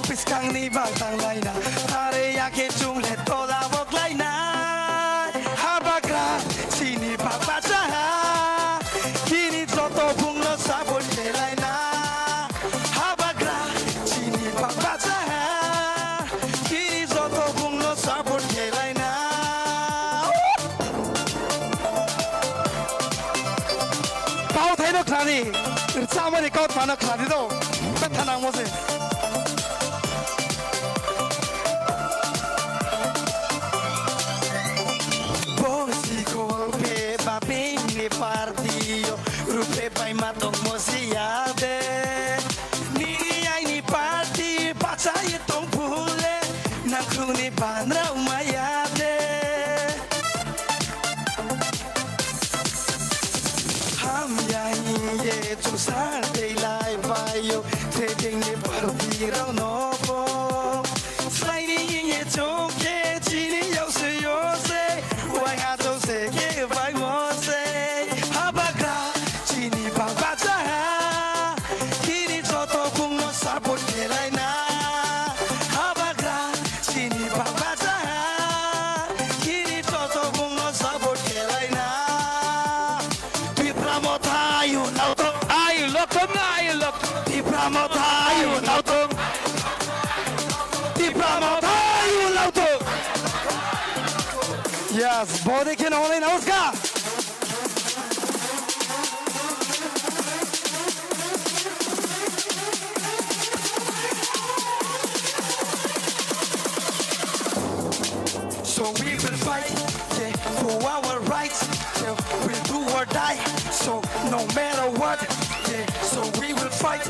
Piskangi batang laina Tare yake jumle tola wok laina Habagra sini babaja Kini joto bunglo sabun laina Habagra sini babaja Kini joto bunglo sabun laina Kau thấy nó khá gì sao mà đi câu mà nó khá gì đâu tất thà nào gì partido rupe pai matong mosiade ni ai ni party pachai tong pule nakuni bandra umayade ham yang ye tusar de lai bayo trading ni party rao no po sliding ye choke chini yo se wai ha to se ke bai mo se Yes, body can only know Oscar. So we will fight, yeah, for our rights. Yeah, we'll do or die. So no matter what, yeah. So we will fight,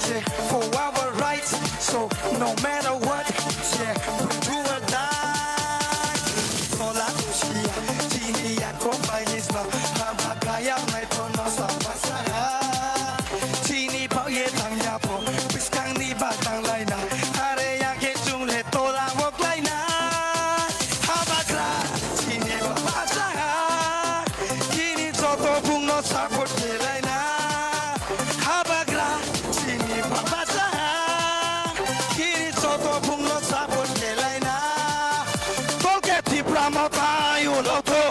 yeah, for our rights. So no matter what, yeah, we'll do or die. Hola, Lucia, Tia, compañes no, Hamagaya, my tono, Sapasara. Tini, Poye, Tanyapo, Piskangi, Batang Laina, Area, get Jumle, Tola, Wok Laina. Support laina habagra sini babaja kini soto punglo support laina tolke tipramota yuloto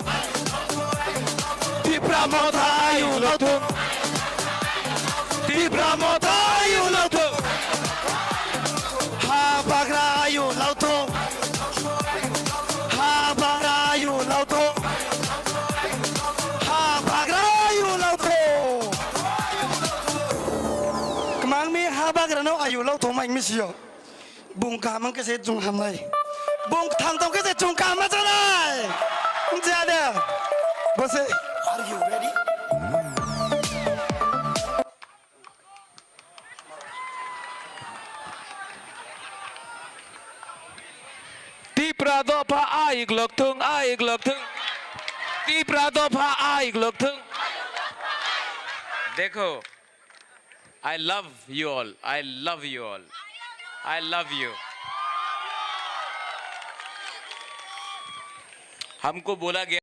habagra yuloto ayu lau thong mai misio bung ka mang cái sẽ chung ham này bung thang tông cái sẽ chung ka mà cho này không ra được boss are you ready Ti prado pa ai glok thung Ti prado pa ai glok thung देखो I love you all. I love you all. I love you. हमको बोला गया